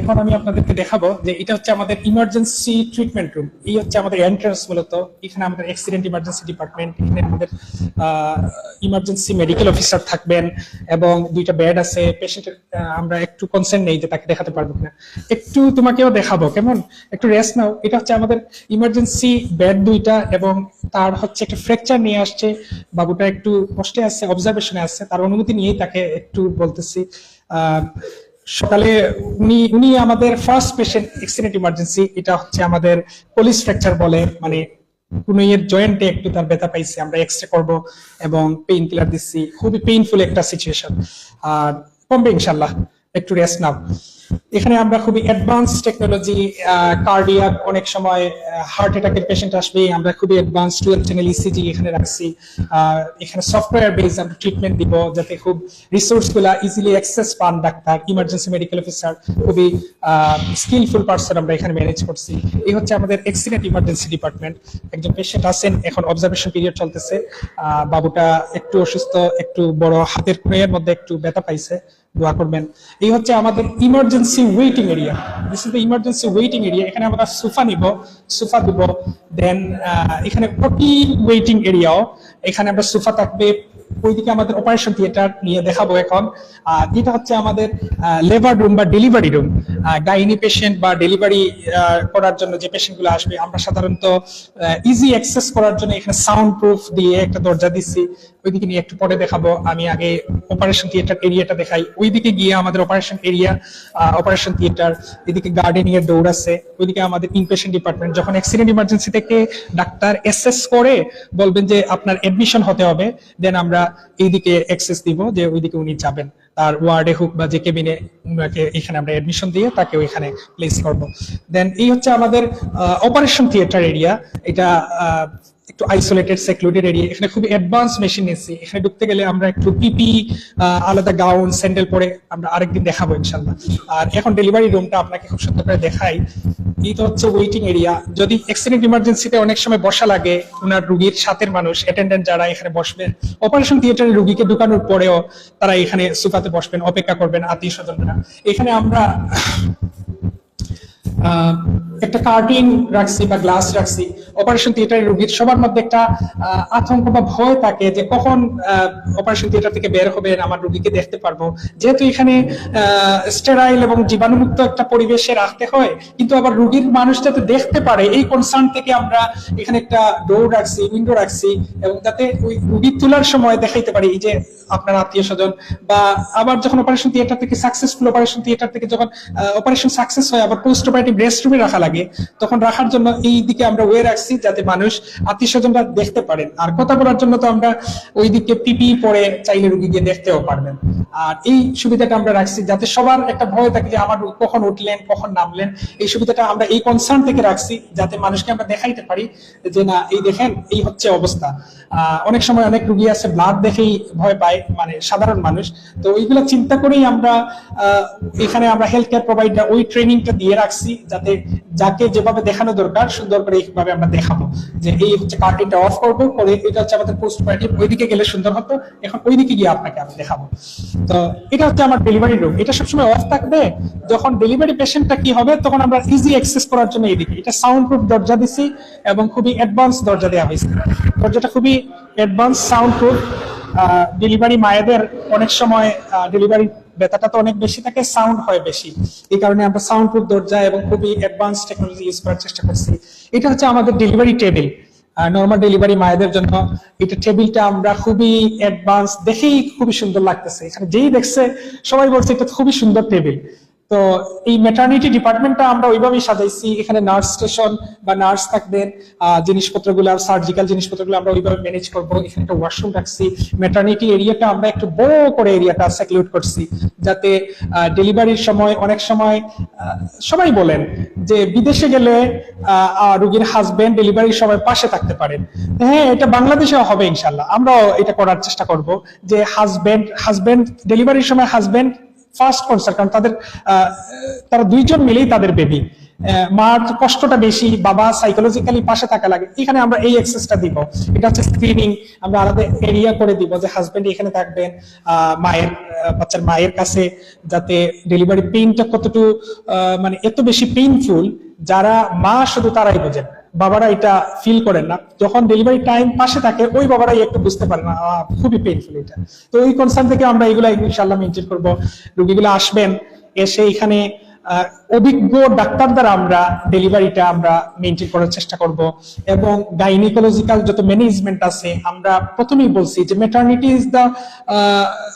[SPEAKER 2] এখন আমি আপনাদেরকে দেখাবো যে এটা হচ্ছে আমাদের ইমার্জেন্সি ট্রিটমেন্ট রুম। এই হচ্ছে আমাদের এন্ট্রান্স মূলত। এখানে আমাদের অ্যাক্সিডেন্ট ইমার্জেন্সি ডিপার্টমেন্ট, এখানে আমাদের ইমার্জেন্সি মেডিকেল অফিসার থাকবেন, এবং 2টা বেড আছে। পেশেন্টের আমরা একটু কনসার্ন নেই যে তাকে দেখাতে পারবো না, একটু তোমাকেও দেখাবো, কেমন একটু রেস্ট নাও। এটা হচ্ছে আমাদের ইমার্জেন্সি বেড 2টা, এবং তার হচ্ছে একটা ফ্র্যাকচার নিয়ে আসছে, বাবুটা একটু কষ্টে আছে, অবজারভেশনে আছে, তার অনুমতি নিয়েই তাকে একটু বলতেছি। সকালে উনি আমাদের ফার্স্ট পেশেন্ট অ্যাক্সিডেন্ট ইমার্জেন্সি। এটা হচ্ছে আমাদের পলিশ ফ্র্যাকচার বলে, মানে কোন এর জয়েন্টে একটু তার ব্যথা পাইছে, আমরা এক্সরে করব এবং পেইন কিলার দিচ্ছি। খুবই পেইনফুল একটা সিচুয়েশন, আর কমবে ইনশাআল্লাহ, একটু রেস্ট নাও। এখানে আমরা খুবই অ্যাডভান্স টেকনোলজি, কার্ডিয়াক, অনেক সময় হার্ট অ্যাটাকের পেশেন্ট আসবে, আমরা খুবই অ্যাডভান্স 12 চ্যানেল ইসিজি এখানে রাখছি। এখানে সফটওয়্যার বেস আমরা ট্রিটমেন্ট দিব, যাতে খুব রিসোর্স গুলা ইজিলি অ্যাক্সেস পান ডাক্তার, ইমার্জেন্সি মেডিকেল অফিসার, খুবই স্কিলফুল পারসন আমরা এখানে ম্যানেজ করছি। এই হচ্ছে আমাদের অ্যাক্সিডেন্ট ইমার্জেন্সি ডিপার্টমেন্ট। একজন পেশেন্ট আছেন, এখন অবজারভেশন পিরিয়ড চলতেছে। বাবুটা একটু অসুস্থ, একটু বড় হাতের ক্রয়ের মধ্যে একটু ব্যথা পাইছে, দোয়া করবেন। এই হচ্ছে আমাদের emergency waiting area. This is the emergency waiting area. এখানে আমরা সোফা নিব, সোফা দিব। দেন এখানে ওটি ওয়েটিং এরিয়াও, এখানে আমরা সোফা থাকবে। ওইদিকে আমাদের অপারেশন থিয়েটার নিয়ে দেখাবো এখন। এটা হচ্ছে আমাদের লেবার রুম বা ডেলিভারি রুম। গাইনি পেশেন্ট বা ডেলিভারি করার জন্য যে পেশেন্ট গুলো আসবে, আমরা সাধারণত ইজি অ্যাক্সেস করার জন্য এখানে সাউন্ড প্রুফ দিয়ে একটা দরজা দিচ্ছি। ওইদিকে নিয়ে একটু পরে দেখাবো। আমি আগে অপারেশন থিয়েটার এরিয়াটা দেখাই। ওইদিকে গিয়ে আমাদের অপারেশন এরিয়া, অপারেশন থিয়েটার, এদিকে গার্ডেনিং এর দৌড় আছে। ওইদিকে আমাদের ইনপেশেন্ট ডিপার্টমেন্ট। যখন অ্যাক্সিডেন্ট ইমার্জেন্সি থেকে ডাক্তার অ্যাসেস করে বলবেন যে আপনার অ্যাডমিশন হতে হবে, দেন আমরা এইদিকে অ্যাক্সেস দিব যে ওইদিকে উনি যাবেন, তার ওয়ার্ডে হোক বা যে কেবিনে, উনাকে এখানে আমরা অ্যাডমিশন দিয়ে তাকে ওইখানে প্লেস করব। দেন এই হচ্ছে আমাদের অপারেশন থিয়েটার এরিয়া। এটা একটু আইসোলেটেড সেক্লুডেড এরিয়া। এখানে খুবই অ্যাডভান্স মেশিন নিয়েছি। এখানে ঢুকতে গেলে আমরা একটু পিপি, আলাদা গাউন, স্যান্ডেল পরে আমরা আরেকদিন দেখাবো ইনশাল্লাহ। আর এখন ডেলিভারি রুমটা আপনাকে খুব সুন্দর করে দেখাই। এইটা হচ্ছে ওয়েটিং এরিয়া। যদি অ্যাক্সিডেন্ট ইমার্জেন্সিতে অনেক সময় বসা লাগে, ওনার রুগীর সাথের মানুষ, অ্যাটেন্ডেন্ট যারা এখানে বসবেন, অপারেশন থিয়েটারে রুগীকে ঢুকানোর পরেও তারা এখানে সোফাতে বসবেন, অপেক্ষা করবেন আত্মীয় স্বজনরা। এখানে আমরা একটা কার্টেন রাখছি বা গ্লাস রাখছি। অপারেশন থিয়েটারের রোগীর সবার মধ্যে একটা আতঙ্ক বা ভয় থাকে যে কখন অপারেশন থিয়েটার থেকে বের হবেন, আমার রোগীকে দেখতে পারবো। যেহেতু এখানে স্টেরাইল এবং জীবাণুমুক্ত একটা পরিবেশে রাখতে হয়, কিন্তু আবার রোগীর মানুষ যাতে দেখতে পারে এই কনসার্ন থেকে আমরা এখানে একটা ডোর রাখছি, উইন্ডো রাখছি, এবং যাতে ওই রোগী তোলার সময় দেখাইতে পারি এই যে আপনার আত্মীয় স্বজন। বা আবার যখন অপারেশন থিয়েটার থেকে সাকসেসফুল অপারেশন থিয়েটার থেকে যখন অপারেশন সাকসেস হয়, আবার পোস্ট অপারেটিভ রেস্ট রুমে রাখা লাগে, তখন রাখার জন্য এই দিকে আমরা ওয়ে রাখছি যাতে মানুষ আত্মীয় স্বজনরা দেখতে পারেন। আর কথা বলার জন্য তো আমরা ওই দিকে পিপি পরে চাইলে রোগী গিয়ে দেখতেও পারবেন। আর এই সুবিধাটা আমরা রাখছি যাতে সবার একটা ভয় থাকে যে আমার কখন উঠলেন কখন নামলেন, এই সুবিধাটা আমরা এই কনসার্ন থেকে রাখছি যাতে মানুষকে আমরা দেখাইতে পারি যে না এই দেখেন এই হচ্ছে অবস্থা। অনেক সময় অনেক রুগী আছে ব্লাড দেখেই ভয় পায়, মানে সাধারণ মানুষ, তো ওইগুলো চিন্তা করেই আমরা এখানে আমরা হেলথ কেয়ার প্রোভাইডার ওই ট্রেনিংটা দিয়ে রাখছি যাতে যাকে যেভাবে দেখানো দরকার সুন্দর করে এইভাবে আমরা দেখাবো যে এই হচ্ছে কার্টেনটা অফ করবো, করে এটা হচ্ছে আমাদের পোস্ট অপারেটিভ, ওইদিকে গেলে সুন্দর হতো, এখন ওইদিকে গিয়ে আপনাকে আমি দেখাবো। তো এটা হচ্ছে আমার ডেলিভারি রুম, এটা সবসময় অফ থাকবে। যখন ডেলিভারি পেশেন্টটা কি হবে তখন আমরা ইজি অ্যাক্সেস করার জন্য এইদিকে এটা সাউন্ড প্রুফ দরজা দিছি এবং খুবই অ্যাডভান্স দরজা দেওয়া হয়েছে। দরজাটা খুবই অ্যাডভান্স সাউন্ড প্রুফ। ডেলিভারি মায়েদের অনেক সময় ডেলিভারি ব্যথাটা তো অনেক বেশি থাকে, সাউন্ড হয় বেশি, এই কারণে আমরা সাউন্ড প্রুফ দরজা এবং খুবই অ্যাডভান্স টেকনোলজি ইউজ করার চেষ্টা করছি। এটা হচ্ছে আমাদের ডেলিভারি টেবিল, নর্মাল ডেলিভারি মায়েদের জন্য এটা টেবিলটা আমরা খুবই অ্যাডভান্স, দেখেই খুবই সুন্দর লাগতেছে, এখানে যেই দেখছে সবাই বলছে এটা খুবই সুন্দর টেবিল। তো এই ম্যাটারনিটি ডিপার্টমেন্টটা আমরা ওইভাবেই সাজাইছি, এখানে নার্স স্টেশন বা নার্স থাকবেন, জিনিসপত্রগুলো সার্জিক্যাল জিনিসপত্রগুলো আমরা ওইভাবে ম্যানেজ করব। এখানে একটা ওয়াশরুম রাখছি, ম্যাটারনিটি এরিয়াটা আমরা একটু বড় করে এরিয়াটা সার্কুলেট করছি যাতে ডেলিভারির সময় অনেক সময় সবাই বলেন যে বিদেশে গেলে রোগীর হাজবেন্ড ডেলিভারির সময় পাশে থাকতে পারেন। হ্যাঁ, এটা বাংলাদেশেও হবে ইনশাল্লাহ, আমরাও এটা করার চেষ্টা করব যে হাজবেন্ড ডেলিভারির সময় হাজবেন্ড ফার্স্ট কনসার্ন, কারণ তারা দুইজন মিলেই তাদের বেবি, মার কষ্টটা বেশি, বাবা সাইকোলজিক্যালি পাশে থাকা লাগে, এখানে আমরা এই অ্যাক্সেসটা দিব। এটা হচ্ছে স্ক্রিনিং, আমরা আলাদা এরিয়া করে দিব যে হাজবেন্ড এখানে থাকবেন বাচ্চার মায়ের কাছে, যাতে ডেলিভারি পেইনটা কতটুকু মানে এত বেশি পেইনফুল যারা মা শুধু তারাই বোঝেন, বাবারা এটা ফিল করেন না। যখন ডেলিভারি টাইম পাশে থাকে ওই বাবারাই একটু বুঝতে পারে না, খুবই পেইনফুল এটা। তো এই কনসার্ন থেকে আমরা এগুলো ইনশাআল্লাহ মেনটেন করব। রোগীগুলো আসবেন, এসে এখানে অভিজ্ঞ ডাক্তার দ্বারা আমরা ডেলিভারিটা আমরা মেনটেন করার চেষ্টা করব। এবং গাইনিকোলজিক্যাল যত ম্যানেজমেন্ট আছে, আমরা প্রথমেই বলছি যে maternity is the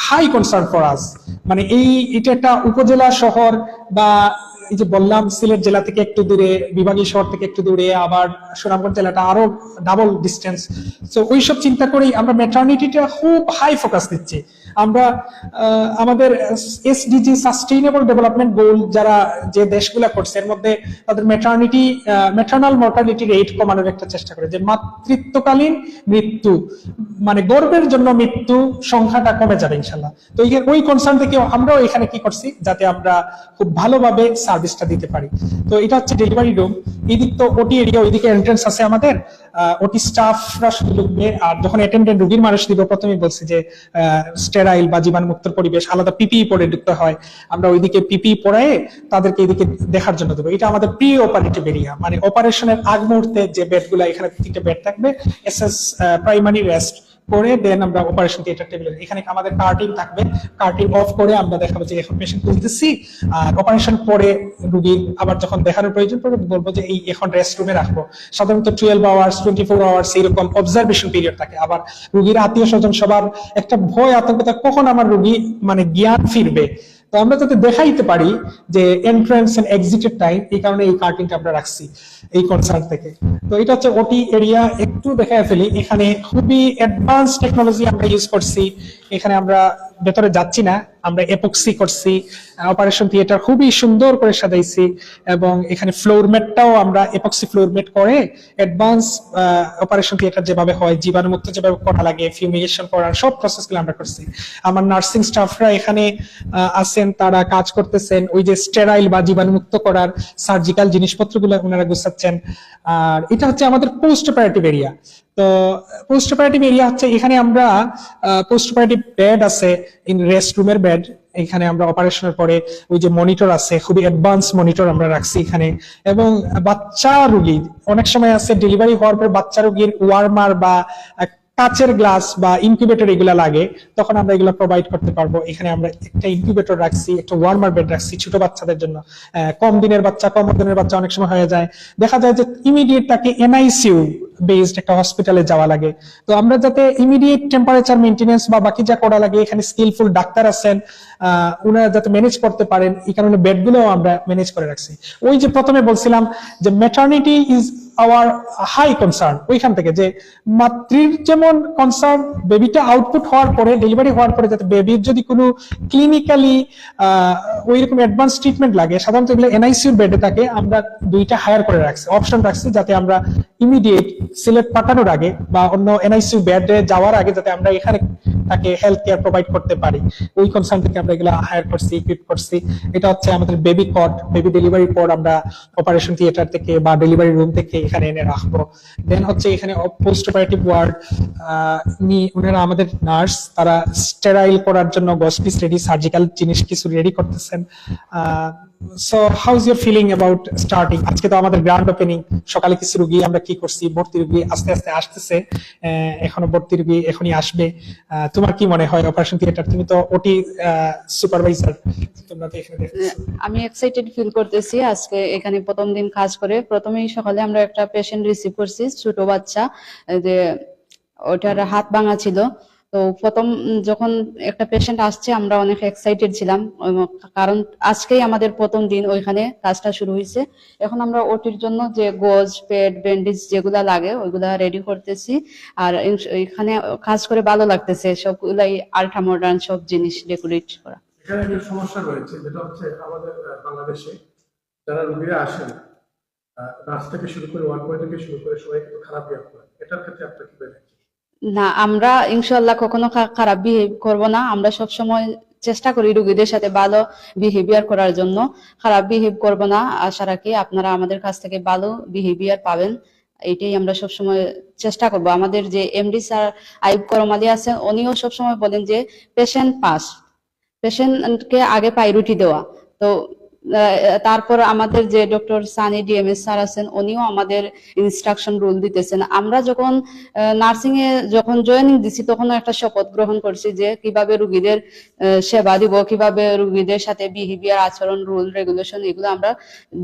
[SPEAKER 2] high concern for us. মানে এটা একটা উপজেলা শহর বা এই যে বললাম সিলেট জেলা থেকে একটু দূরে, বিভাগীয় শহর থেকে একটু দূরে, আবার সুনামগঞ্জ জেলাটা আরো ডাবল ডিস্টেন্স। তো ওইসব চিন্তা করেই আমরা ম্যাটারনিটিটা খুব হাই ফোকাস দিচ্ছি। আমরা আমাদের এসডিজি সাস্টেইনেবল ডেভেলপমেন্ট গোল যারা যে দেশগুলা করছে এর মধ্যে তাদের ম্যাটারনাল মর্টালিটি রেট কমানোর একটা চেষ্টা করে, যে মাতৃত্বকালীন মৃত্যু মানে গর্ভের জন্য মৃত্যু সংখ্যাটা কমে যাবে ইনশাল্লাহ। তো ওই কনসার্ন থেকে আমরাও এখানে কি করছি যাতে আমরা খুব ভালোভাবে সার্ভিসটা দিতে পারি। তো এটা হচ্ছে ডেলিভারি রুম, এদিক তো ওটি এরিয়া, ওইদিকে এন্ট্রান্স আছে আমাদের, ওটি স্টাফরা শুধু ঢুকবে। আর যখন অ্যাটেন্ডেন্ট রোগীর মানুষ দিব প্রথমেই বলছি যে স্টেরাইল বা জীবাণুমুক্ত পরিবেশ, আলাদা পিপিই পরে ঢুকতে হয়, আমরা ওইদিকে পিপিই পরায়ে তাদেরকে এদিকে দেখার জন্য দেবো। এটা আমাদের প্রি অপারেটিভ এরিয়া, মানে অপারেশনের আগ মুহূর্তে যে বেডগুলো, এখানে 3টা বেড থাকবে, এসএস প্রাইমারি রেস্ট করে দেন আমরা অপারেশন থিয়েটার টেবিলে এখানে আমাদের কার্টিং থাকবে, কার্টিং অফ করে আমরা দেখাবো যে এখন পেশেন্ট তুলতেছি। আর অপারেশন পরে রোগী আবার যখন দেখানোর প্রয়োজন পড়বে বলবো যে এই এখন রেস্ট রুমে রাখবো। সাধারণত 12 আওয়ার্স 24 আওয়ার্স এরকম অবজারভেশন পিরিয়ড থাকে। আবার রোগীর আত্মীয় স্বজন সবার একটা ভয় আতঙ্ক থাকে কখন আমার রোগী মানে জ্ঞান ফিরবে। তো আমরা যাতে দেখাইতে পারি যে এন্ট্রান্স এন্ড এক্সিটের টাইম, এই কারণে এই কার্টিংটা আমরা রাখছি এই কনসার্ট থেকে। তো এটা হচ্ছে ওটি এরিয়া, একটু দেখায় ফেলি। এখানে খুবই অ্যাডভান্স টেকনোলজি আমরা ইউজ করছি। এখানে আমরা ভেতরে যাচ্ছি না, আমরা এপক্সি করছি, অপারেশন থিয়েটার খুবই সুন্দর করে সাজাইছি এবং এখানে ফ্লোর ম্যাটটাও আমরা এপক্সি ফ্লোর ম্যাট করে অ্যাডভান্স অপারেশন থিয়েটার যেভাবে হয়, জীবাণুমুক্ত যেভাবে করা লাগে, ফিউমিগেশন করার সব প্রসেসগুলো আমরা করছি। আমার নার্সিং স্টাফরা এখানে আছেন, তারা কাজ করতেছেন, ওই যে স্টেরাইল বা জীবাণুমুক্ত করার সার্জিক্যাল জিনিসপত্রগুলো ওনারা গুছাচ্ছেন। আর এটা হচ্ছে আমাদের পোস্ট অপারেটিভ এরিয়া। তো পোস্ট অপারেটিভ এরিয়া হচ্ছে এখানে আমরা পোস্ট অপারেটিভ বেড আছে, রেস্ট রুমের বেড, এখানে আমরা অপারেশনের পরে ওই যে মনিটর আছে, খুবই অ্যাডভান্স মনিটর আমরা রাখছি এখানে। এবং বাচ্চা রোগী অনেক সময় আছে ডেলিভারি হওয়ার পর বাচ্চা রোগীর ওয়ার্মার বা কাচের গ্লাস বা ইনকিউবেটর এগুলা লাগে, তখন আমরা এগুলো প্রোভাইড করতে পারবো। এখানে আমরা একটা ইনকিউবেটর রাখছি, একটা ওয়ার্মার বেড রাখছি ছোট বাচ্চাদের জন্য। কম দিনের বাচ্চা, কম দিনের বাচ্চা অনেক সময় হয়ে যায়, দেখা যায় যে ইমিডিয়েট তাকে এনআইসিইউ বেসড একটা হসপিটালে যাওয়া লাগে। তো আমরা যাতে ইমিডিয়েট টেম্পারেচার মেইনটেনেন্স বা বাকি যা করা লাগে, এখানে স্কিলফুল ডাক্তার আছেন, ওনারা যাতে ম্যানেজ করতে পারেন, এই কারণে বেডগুলো আমরা ম্যানেজ করে রাখছি। ওই যে প্রথমে বলছিলাম যে maternity is our high concern ওইখান থেকে, যে মাতৃর যেমন কনসার্ন বেবিটা আউটপুট হওয়ার পরে, ডেলিভারি হওয়ার পরে যাতে বেবির যদি কোনো ক্লিনিক্যালি ওই রকম অ্যাডভান্স ট্রিটমেন্ট লাগে, সাধারণত এগুলো এনআইসিউর বেডে থাকে, আমরা 2টা হায়ার করে রাখছি, অপশন রাখছি, যাতে আমরা ইমিডিয়েট সিলেট পাঠানোর আগে বা অন্য এনআইসিউ বেডে যাওয়ার আগে যাতে আমরা এখানে তাকে হেলথ কেয়ার প্রোভাইড করতে পারি, ওই কনসার্ন থেকে আমরা এগুলো হায়ার করছি, ইকুইপ করছি। এটা হচ্ছে আমাদের বেবি কট, বেবি ডেলিভারি পর আমরা অপারেশন থিয়েটার থেকে বা ডেলিভারি রুম থেকে এখানে এনে রাখবো। দেন হচ্ছে এখানে পোস্ট অপারেটিভ ওয়ার্ড, ওনারা আমাদের নার্স, তারা স্টেরাইল করার জন্য গসপিস রেডি, সার্জিক্যাল জিনিস কিছু রেডি করতেছেন। So how is your feeling about starting? আজকে তো আমাদের গ্র্যান্ড ওপেনিং, সকালে কিছু রুগী আমরা কি করছি, ভর্তি রুগী আস্তে আস্তে আসতেছে, এখনো ভর্তি রুগী এখনই আসবে। তোমার কি মনে হয় অপারেশন থিয়েটার, তুমি তো ওটি সুপারভাইজার, তোমরা তো এখানে দেখতেছো।
[SPEAKER 10] আমি এক্সাইটেড ফিল করতেছি আজকে এখানে প্রথম দিন কাজ করে। প্রথমেই সকালে আমরা একটা পেশেন্ট রিসিভ করছি, ছোট বাচ্চা, যে ওটার হাত ভাঙা ছিল। তো প্রথম যখন একটা পেশেন্ট আসছে আমরা অনেক এক্সাইটেড ছিলাম, কারণ আজকেই আমাদের প্রথম দিন ওইখানে কাজটা শুরু হয়েছে। এখন আমরা ওটির জন্য যে গোজ, পেড, ব্যান্ডেজ যেগুলা লাগে ওইগুলা রেডি করতেছি। আর এখানে কাজ করে ভালো লাগতেছে, সবগুলাই আল্ট্রা মডার্ন সব জিনিস ডেকোরেট করা।
[SPEAKER 3] এখানে একটা সমস্যা রয়েছে, যেটা হচ্ছে আমাদের বাংলাদেশে যারা রোগীরা আসেন, নার্স থেকে শুরু করে ওয়ার্ড বয় থেকে শুরু করে সবাই কিন্তু খারাপ বিহেভ করে। এটার ক্ষেত্রে আপনার কি বলেন?
[SPEAKER 10] না, আমরা ইনশাল্লাহ কখনো খারাপ বিহেভ করব না। আমরা সব সময় চেষ্টা করি রোগীদের সাথে ভালো বিহেভিয়ার করার জন্য, খারাপ বিহেভ করব না। আশা রাখি আপনারা আমাদের কাছ থেকে ভালো বিহেভিয়ার পাবেন, এটাই আমরা সবসময় চেষ্টা করব। আমাদের যে এমডি স্যার আইব করম আলী আছেন, উনিও সবসময় বলেন যে পেশেন্ট পাস, পেশেন্টকে আগে প্রায়োরিটি দেওয়া। তো তারপর আমাদের যে ডক্টর সানি ডিএমএস স্যার আছেন, উনিও আমাদের ইনস্ট্রাকশন রুল দিতেছেন। আমরা যখন নার্সিং এ যখন জয়েনিং দিছি তখন একটা শপথ গ্রহণ করছি যে কিভাবে রোগীদের সেবা দিব, কিভাবে রোগীদের সাথে বিহেভিয়ার, আচরণ, রুল রেগুলেশন এগুলো আমরা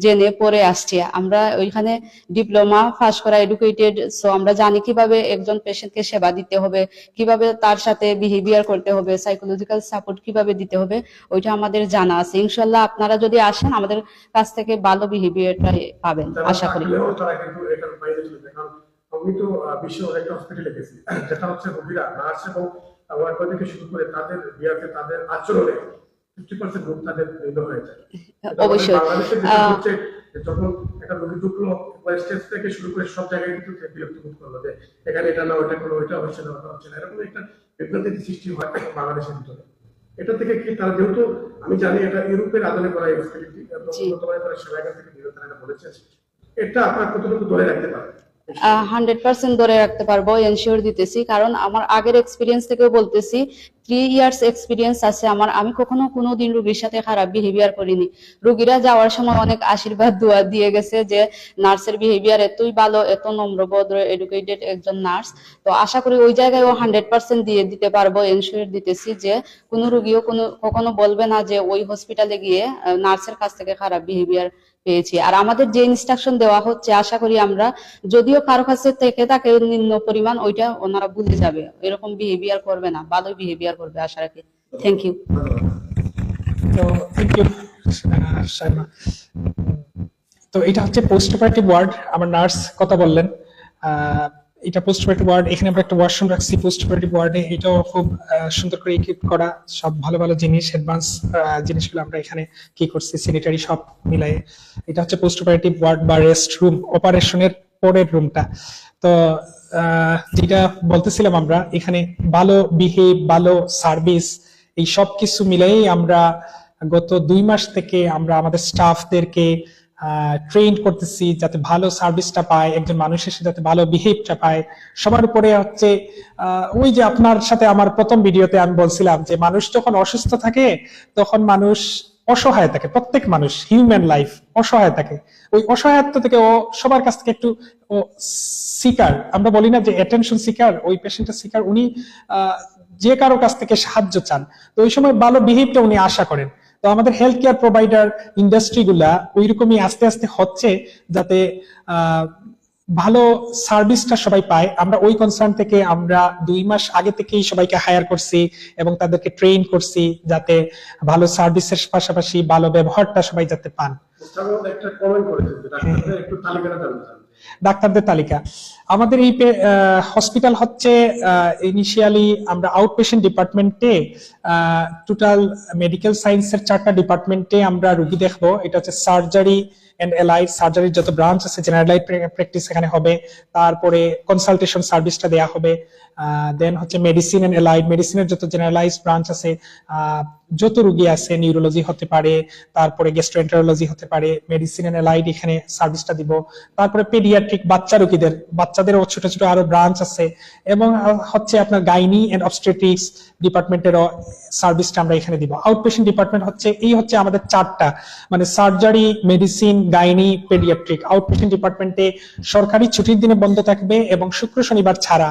[SPEAKER 10] জেনে পড়ে আসছি। আমরা ওইখানে ডিপ্লোমা পাস করা এডুকেটেড, সো আমরা জানি কিভাবে একজন পেশেন্টকে সেবা দিতে হবে, কিভাবে তার সাথে বিহেভিয়ার করতে হবে, সাইকোলজিক্যাল সাপোর্ট কিভাবে দিতে হবে, ওইটা আমাদের জানা আছে। ইনশাল্লাহ আপনারা যদি আসেন আমাদের কাছ থেকে ভালো বিহেভিয়ারটা পাবেন আশা করি।
[SPEAKER 3] আমি তো বিশ্ব একটা হসপিটালে গেছি, যেটা হচ্ছে রোগীরা নার্স এবং ওয়ার্ড বয় থেকে শুরু করে তাদের বিহেভিয়ার, তাদের আচরণে 50% রোগ তাদের ভিন্ন হয়ে যায়।
[SPEAKER 10] অবশ্যই
[SPEAKER 3] যখন একটা রোগী ঢুকলো স্টেজ থেকে শুরু করে সব জায়গায় কিন্তু বিরক্তি বোধ করলো যে এখানে এটা না, ওইটা করলো, ওইটা হচ্ছে না, ওটা হচ্ছে না, এরকম একটা বিভ্রান্তির সৃষ্টি হয় বাংলাদেশের ভিতরে। এটা থেকে কি তারা, যেহেতু আমি জানি এটা ইউরোপের আদলে করা এক্সপেরিমেন্ট এবং বর্তমানে তারা সেবাগার থেকে বিরত এটা বলেছে, এটা আপনারা কতটুকু ধরে রাখতে পারেন?
[SPEAKER 10] 100% ধরে রাখতে পারবো, এনশিওর দিতেছি। কারণ আমার আগের এক্সপিরিয়েন্স থেকেও বলতেছি, 3 ইয়ার্স এক্সপিরিয়েন্স আছে আমার। আমি কখনো কোনোদিন রোগীর সাথে খারাপ বিহেভিয়ার করিনি। রোগীরা যাওয়ার সময় অনেক আশীর্বাদ দোয়া দিয়ে গেছে যে নার্সের বিহেভিয়ার এতই ভালো, এত নম্র, ভদ্র, এডুকেটেড একজন নার্স। তো আশা করি ওই জায়গায় 100% দিয়ে দিতে পারবো, এনশিওর দিতেছি যে কোনো রোগীও কখনো বলবে না যে ওই হসপিটালে গিয়ে নার্সের কাছ থেকে খারাপ বিহেভিয়ার পেয়েছি। আর আমাদের যে ইনস্ট্রাকশন দেওয়া হচ্ছে, আশা করি আমরা যদিও কারো কাছে থেকে থাকে নিম্ন পরিমাণ, ওইটা ওনারা বুঝে যাবে, এরকম বিহেভিয়ার করবে না, ভালো বিহেভিয়ার করবে আশা রাখি। Thank you.
[SPEAKER 2] তো থ্যাংক ইউ শাইমা। তো এটা হচ্ছে পোস্ট অপারেটিভ ওয়ার্ড, আমার নার্স কথা বললেন। এটা পোস্ট অপারেটিভ ওয়ার্ড, এখানে আমরা একটা ওয়াশরুম রাখছি পোস্ট অপারেটিভ ওয়ার্ডে। এটাও খুব সুন্দর করে ইকুইপ করা, সব ভালো ভালো জিনিস, অ্যাডভান্স জিনিসগুলো আমরা এখানে কি করছি, স্যানিটারি সব মিলাই। এটা হচ্ছে পোস্ট অপারেটিভ ওয়ার্ড বা রেস্ট রুম, অপারেশনের পরের রুমটা। তো যেটা বলতেছিলাম, আমরা এখানে ভালো বিহেভ, ভালো সার্ভিস, এই সব কিছু মিলাই আমরা গত 2 মাস থেকে আমরা আমাদের স্টাফদেরকে ট্রেন করতেছি যাতে ভালো সার্ভিসটা পায়, একজন মানুষের সাথে যাতে ভালো বিহেভটা পায়। সবার উপরে হচ্ছে ওই যে আপনার সাথে আমার প্রথম ভিডিওতে আমি বলছিলাম যে মানুষ যখন অসুস্থ থাকে তখন মানুষ অসহায় থাকে, প্রত্যেক মানুষ, হিউম্যান লাইফ অসহায় থাকে। ওই অসহায়ত্ব থেকে ও সবার কাছ থেকে একটু ও সিকার, আমরা বলি না যে অ্যাটেনশন সিকার, ওই পেশেন্টের সিকার, উনি যে কারো কাছ থেকে সাহায্য চান। তো ওই সময় ভালো বিহেভটা উনি আশা করেন। তো আমাদের হেলথ কেয়ার প্রোভাইডার ইন্ডাস্ট্রিগুলা ওইরকমই আস্তে আস্তে হচ্ছে যাতে ভালো সার্ভিসটা সবাই পায়। আমরা ওই কনসার্ন থেকে আমরা 2 মাস আগে থেকেই সবাইকে হায়ার করছি এবং তাদেরকে ট্রেন করছি যাতে ভালো সার্ভিসের পাশাপাশি ভালো ব্যবহারটা সবাই যাতে পান।
[SPEAKER 3] একটা কমেন্ট করেছেন যে ডাক্তারদের একটু তালিকাটা জানতে চান।
[SPEAKER 2] ডাক্তারদের তালিকা আমাদের এই হসপিটাল হচ্ছে ইনিশিয়ালি আমরা আউটপেশেন্ট ডিপার্টমেন্টে টোটাল মেডিকেল সায়েন্সের 4টা ডিপার্টমেন্টে আমরা রোগী দেখবো। এটা হচ্ছে সার্জারি এন্ড এলাইড, সার্জারির যত ব্রাঞ্চ আছে জেনারেল প্র্যাকটিস এখানে হবে, তারপরে কনসালটেশন সার্ভিসটা দেয়া হবে, দেন হচ্ছে মেডিসিন এন্ড এলাইড, মেডিসিনের যত জেনারেলাইজড ব্রাঞ্চ আছে, যত রোগী আছে, নিউরোলজি হতে পারে, তারপরে গ্যাস্ট্রোএন্টারোলজি হতে পারে, মেডিসিন এন্ড এলাইড এখানে সার্ভিসটা দিব। তারপরে পেডিয়াট্রিক বাচ্চা রোগীদের, বাচ্চাদেরও ছোট ছোট আরো ব্রাঞ্চ আছে, এবং হচ্ছে আপনার গাইনি এন্ড অবস্টেট্রিক্স ডিপার্টমেন্টেরও সার্ভিসটা আমরা এখানে দিব। আউটপেশেন্ট ডিপার্টমেন্ট হচ্ছে এই হচ্ছে আমাদের 4টা, মানে surgery, medicine, gynae, paediatric. Outpatient ডিপার্টমেন্টে সরকারি ছুটির দিনে বন্ধ থাকবে এবং শুক্র শনিবার ছাড়া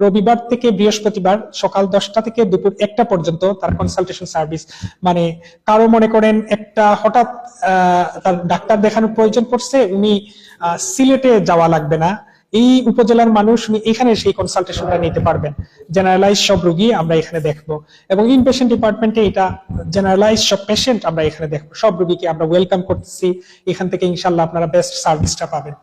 [SPEAKER 2] রবিবার থেকে বৃহস্পতিবার সকাল 10টা থেকে দুপুর 1টা পর্যন্ত তার কনসালটেশন সার্ভিস। মানে কারো মনে করেন একটা হঠাৎ তার ডাক্তার দেখানোর প্রয়োজন পড়ছে, উনি সিলেটে যাওয়া লাগবে না, এই উপজেলার মানুষ উনি এখানে সেই কনসালটেশনটা নিতে পারবেন। জেনারেলাইজ সব রোগী আমরা এখানে দেখবো, এবং ইনপেশেন্ট ডিপার্টমেন্টে এটা জেনারেলাইজ সব পেশেন্ট আমরা এখানে দেখবো। সব রোগীকে আমরা ওয়েলকাম করতেছি, এখান থেকে ইনশাল্লাহ আপনারা বেস্ট সার্ভিসটা পাবেন।